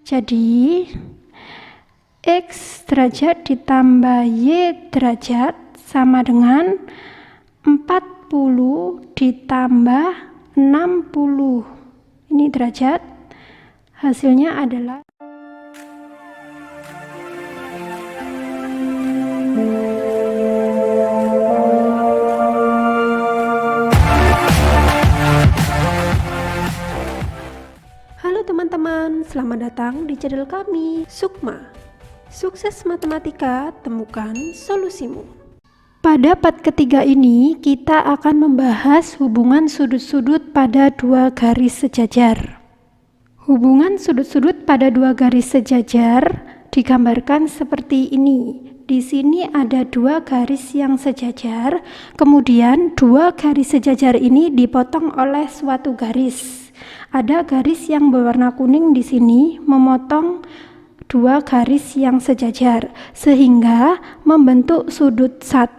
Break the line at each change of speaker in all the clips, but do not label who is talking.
Jadi X derajat ditambah Y derajat sama dengan 40 ditambah 60. Ini derajat. Hasilnya adalah teman-teman, selamat datang di channel kami, Sukma. Sukses matematika, temukan solusimu. Pada part ketiga ini, kita akan membahas hubungan sudut-sudut pada dua garis sejajar. Hubungan sudut-sudut pada dua garis sejajar digambarkan seperti ini. Di sini ada dua garis yang sejajar, kemudian dua garis sejajar ini dipotong oleh suatu garis. Ada garis yang berwarna kuning di sini memotong dua garis yang sejajar sehingga membentuk sudut 1,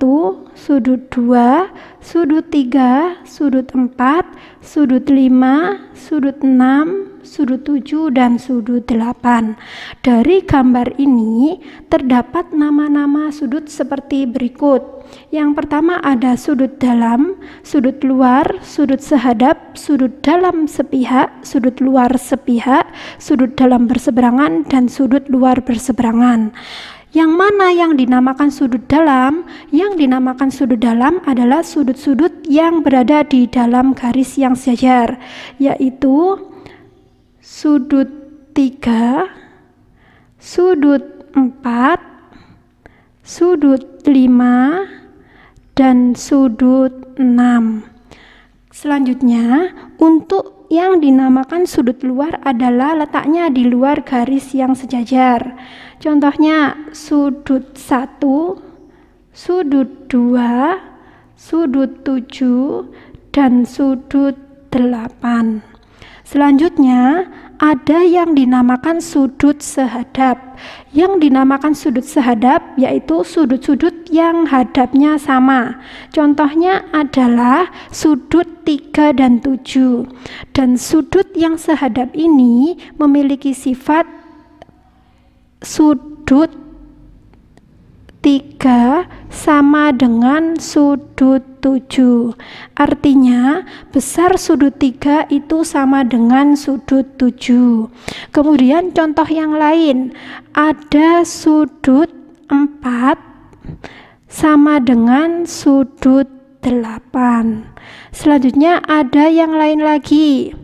sudut 2, sudut 3, sudut 4, sudut 5, sudut 6, sudut 7 dan sudut 8. Dari gambar ini terdapat nama-nama sudut seperti berikut. Yang pertama ada sudut dalam, sudut luar, sudut sehadap, sudut dalam sepihak, sudut luar sepihak, sudut dalam berseberangan, dan sudut luar berseberangan. Yang mana yang dinamakan sudut dalam? Yang dinamakan sudut dalam adalah sudut-sudut yang berada di dalam garis yang sejajar, yaitu sudut 3, sudut 4, sudut 5, dan sudut 6. Selanjutnya, untuk yang dinamakan sudut luar adalah letaknya di luar garis yang sejajar. Contohnya sudut 1, sudut 2, sudut 7, dan sudut 8. Selanjutnya, ada yang dinamakan sudut sehadap. Yang dinamakan sudut sehadap yaitu sudut-sudut yang hadapnya sama. Contohnya adalah sudut 3 dan 7. Dan sudut yang sehadap ini memiliki sifat sudut 3 sama dengan sudut 7. Artinya besar sudut 3 itu sama dengan sudut 7. Kemudian contoh yang lain, ada sudut 4 sama dengan sudut 8. Selanjutnya ada yang lain lagi.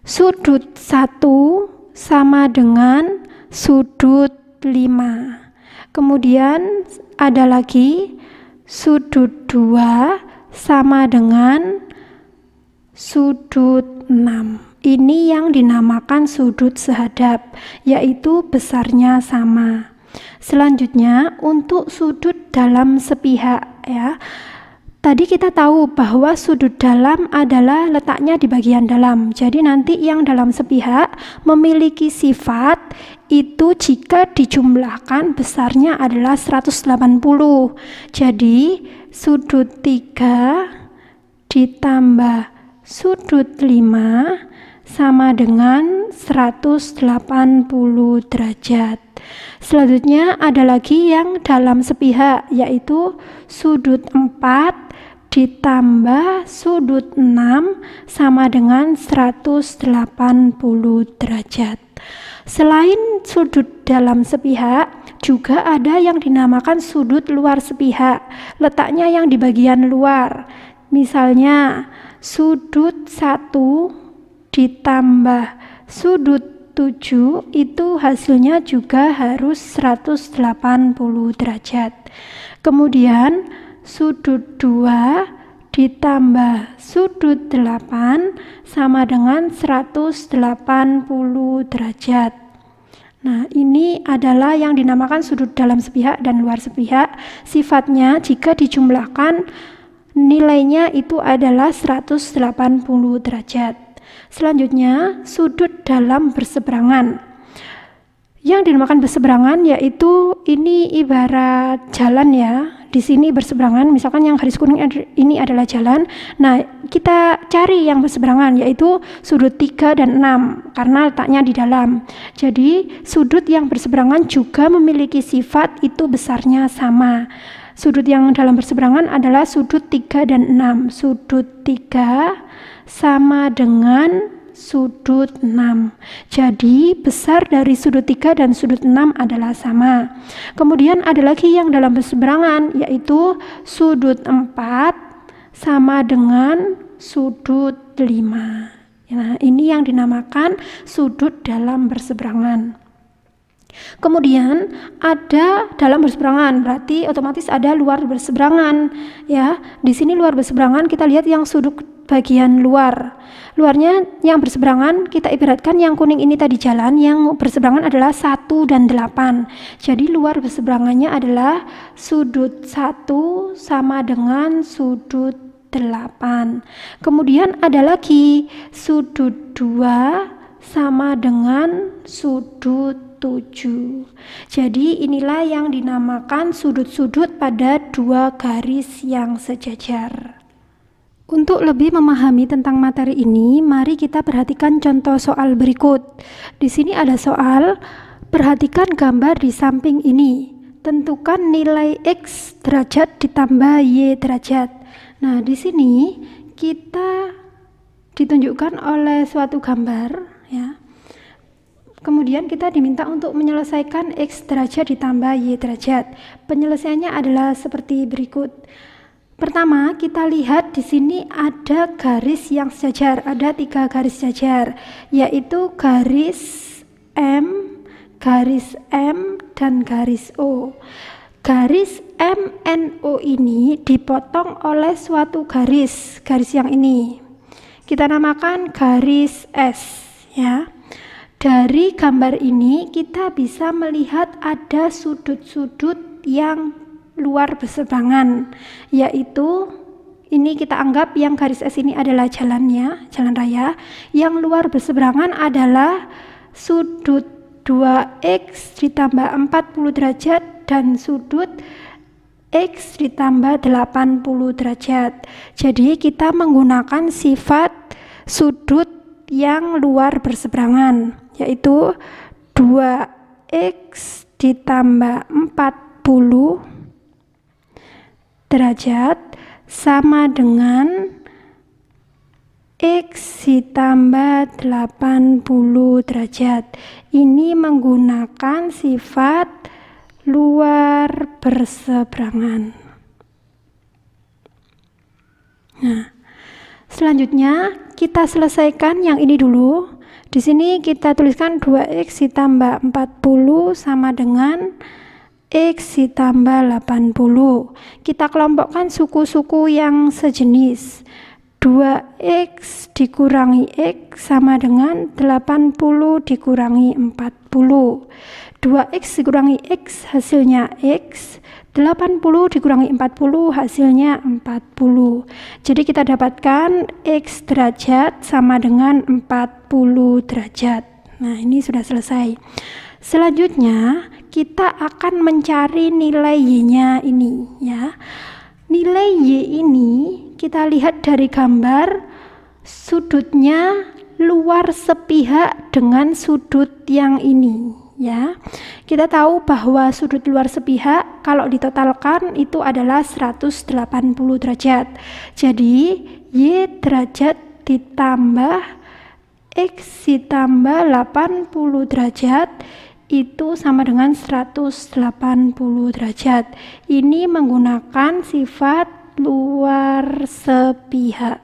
Sudut 1 sama dengan sudut 5. Kemudian ada lagi sudut 2 sama dengan sudut 6. Ini yang dinamakan sudut sehadap, yaitu besarnya sama. Selanjutnya untuk sudut dalam sepihak ya. Tadi kita tahu bahwa sudut dalam adalah letaknya di bagian dalam. Jadi nanti yang dalam sepihak memiliki sifat itu jika dijumlahkan besarnya adalah 180. Jadi sudut 3 ditambah sudut 5 sama dengan 180 derajat. Selanjutnya ada lagi yang dalam sepihak, yaitu sudut 4 ditambah sudut 6 sama dengan 180 derajat. Selain sudut dalam sepihak, juga ada yang dinamakan sudut luar sepihak, letaknya yang di bagian luar. Misalnya sudut 1 ditambah sudut 7 itu hasilnya juga harus 180 derajat. Kemudian sudut 2 ditambah sudut 8 sama dengan 180 derajat. Nah, ini adalah yang dinamakan sudut dalam sepihak dan luar sepihak. Sifatnya jika dijumlahkan nilainya itu adalah 180 derajat. Selanjutnya, sudut dalam berseberangan. Yang dinamakan berseberangan yaitu ini ibarat jalan ya. Di sini berseberangan, misalkan yang garis kuning ini adalah jalan. Nah, kita cari yang berseberangan yaitu sudut 3 dan 6 karena letaknya di dalam. Jadi, sudut yang berseberangan juga memiliki sifat itu besarnya sama. Sudut yang dalam berseberangan adalah sudut 3 dan 6. Sudut 3 sama dengan sudut 6. Jadi besar dari sudut 3 dan sudut 6 adalah sama. Kemudian ada lagi yang dalam berseberangan yaitu sudut 4 sama dengan sudut 5. Nah, ini yang dinamakan sudut dalam berseberangan. Kemudian ada dalam berseberangan, berarti otomatis ada luar berseberangan ya. Di sini luar berseberangan kita lihat yang sudut bagian luar. Luarnya yang berseberangan kita ibaratkan yang kuning ini tadi jalan, yang berseberangan adalah 1 dan 8. Jadi luar berseberangannya adalah sudut 1 sama dengan sudut 8. Kemudian ada lagi sudut 2 sama dengan sudut 7. Jadi inilah yang dinamakan sudut-sudut pada dua garis yang sejajar. Untuk lebih memahami tentang materi ini, mari kita perhatikan contoh soal berikut. Di sini ada soal, perhatikan gambar di samping ini. Tentukan nilai X derajat ditambah Y derajat. Nah, di sini kita ditunjukkan oleh suatu gambar ya. Kemudian kita diminta untuk menyelesaikan X derajat ditambah Y derajat. Penyelesaiannya adalah seperti berikut. Pertama, kita lihat di sini ada garis yang sejajar, ada 3 garis sejajar, yaitu garis M, dan garis O. Garis MNO ini dipotong oleh suatu garis yang ini. Kita namakan garis S ya. Dari gambar ini kita bisa melihat ada sudut-sudut yang luar berseberangan, yaitu ini kita anggap yang garis S ini adalah jalannya, jalan raya. Yang luar berseberangan adalah sudut 2X ditambah 40 derajat dan sudut X ditambah 80 derajat. Jadi kita menggunakan sifat sudut yang luar berseberangan, yaitu 2X ditambah 40 derajat sama dengan X ditambah 80 derajat. Ini menggunakan sifat luar berseberangan. Nah, selanjutnya kita selesaikan yang ini dulu. Di sini kita tuliskan 2X ditambah 40 sama dengan X ditambah 80. Kita kelompokkan suku-suku yang sejenis. 2X dikurangi X sama dengan 80 dikurangi 40. 2X dikurangi X hasilnya X, 80 dikurangi 40 hasilnya 40. Jadi kita dapatkan X derajat sama dengan 40 derajat. Nah, ini sudah selesai. Selanjutnya kita akan mencari nilai Y-nya ini ya. Nilai Y ini kita lihat dari gambar, sudutnya luar sepihak dengan sudut yang ini ya. Kita tahu bahwa sudut luar sepihak kalau ditotalkan itu adalah 180 derajat. Jadi Y derajat ditambah X ditambah 80 derajat itu sama dengan 180 derajat. Ini menggunakan sifat luar sepihak.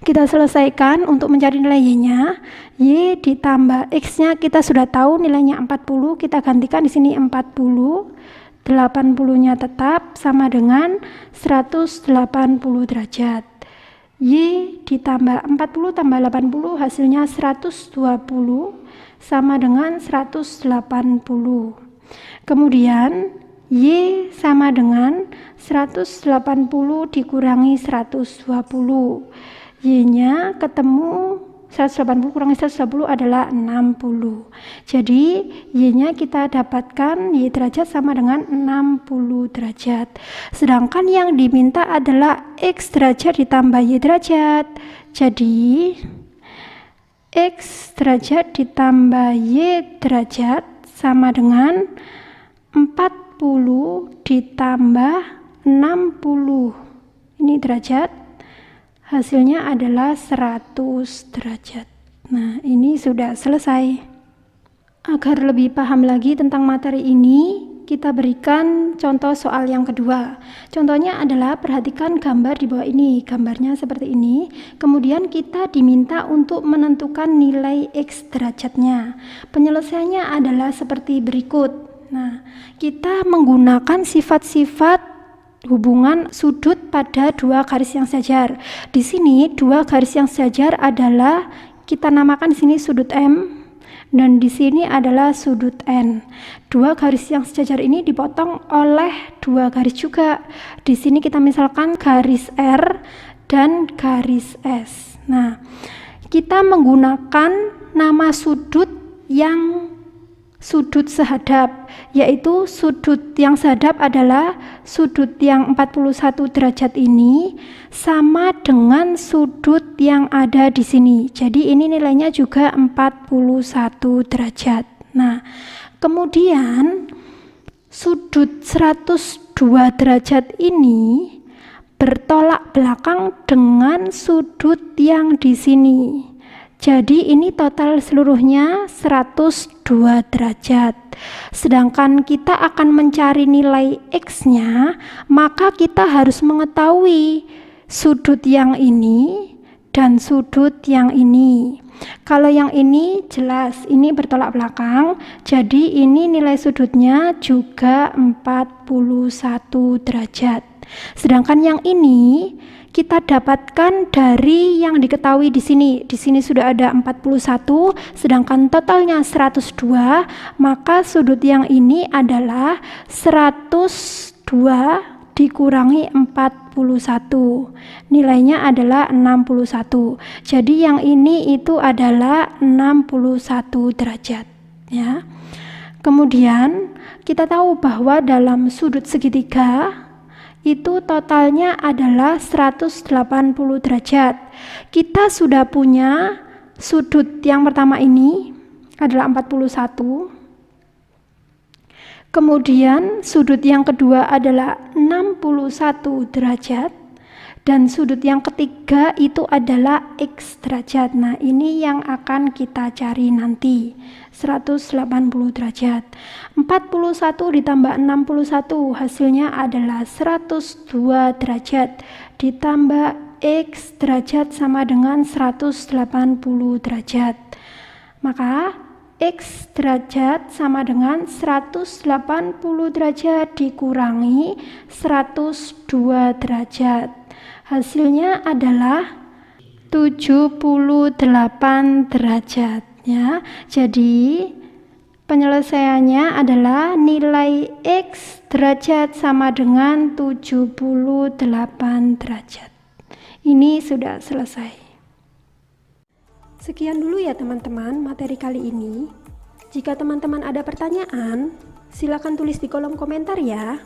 Kita selesaikan untuk mencari nilai Y-nya. Y ditambah X-nya kita sudah tahu nilainya 40, kita gantikan di sini 40. 80-nya tetap sama dengan 180 derajat. Y ditambah 40 tambah 80 hasilnya 120 sama dengan 180. Kemudian Y sama dengan 180 dikurangi 120. Y-nya ketemu 180 kurangi 120 adalah 60. Jadi Y-nya kita dapatkan Y derajat sama dengan 60 derajat. Sedangkan yang diminta adalah X derajat ditambah Y derajat. Jadi X derajat ditambah Y derajat sama dengan 40 ditambah 60. Ini derajat. Hasilnya adalah 100 derajat. Nah, ini sudah selesai. Agar lebih paham lagi tentang materi ini, kita berikan contoh soal yang kedua. Contohnya adalah perhatikan gambar di bawah ini. Gambarnya seperti ini. Kemudian kita diminta untuk menentukan nilai X derajatnya. Penyelesaiannya adalah seperti berikut. Nah, kita menggunakan sifat-sifat hubungan sudut pada dua garis yang sejajar. Di sini dua garis yang sejajar adalah kita namakan di sini sudut M dan di sini adalah sudut N. Dua garis yang sejajar ini dipotong oleh dua garis juga. Di sini kita misalkan garis R dan garis S. Nah, kita menggunakan nama sudut yang sudut sehadap, yaitu sudut yang sehadap adalah sudut yang 41 derajat ini sama dengan sudut yang ada di sini. Jadi ini nilainya juga 41 derajat. Nah, kemudian sudut 102 derajat ini bertolak belakang dengan sudut yang di sini. Jadi ini total seluruhnya 102 derajat. Sedangkan kita akan mencari nilai X-nya, maka kita harus mengetahui sudut yang ini dan sudut yang ini. Kalau yang ini jelas, ini bertolak belakang, jadi ini nilai sudutnya juga 41 derajat. Sedangkan yang ini kita dapatkan dari yang diketahui di sini. Di sini sudah ada 41, sedangkan totalnya 102, maka sudut yang ini adalah 102 dikurangi 41. Nilainya adalah 61. Jadi yang ini itu adalah 61 derajat, ya. Kemudian kita tahu bahwa dalam sudut segitiga itu totalnya adalah 180 derajat. Kita sudah punya sudut yang pertama ini adalah 41. Kemudian sudut yang kedua adalah 61 derajat. Dan sudut yang ketiga itu adalah X derajat. Nah, ini yang akan kita cari nanti. 180 derajat. 41 ditambah 61 hasilnya adalah 102 derajat. Ditambah X derajat sama dengan 180 derajat. Maka X derajat sama dengan 180 derajat dikurangi 102 derajat. Hasilnya adalah 78 derajat, ya. Jadi penyelesaiannya adalah nilai X derajat sama dengan 78 derajat. Ini sudah selesai. Sekian dulu ya teman-teman materi kali ini. Jika teman-teman ada pertanyaan, silakan tulis di kolom komentar ya.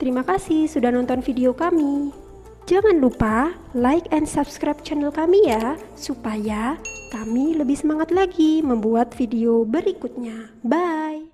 Terima kasih sudah nonton video kami. Jangan lupa like and subscribe channel kami ya, supaya kami lebih semangat lagi membuat video berikutnya. Bye!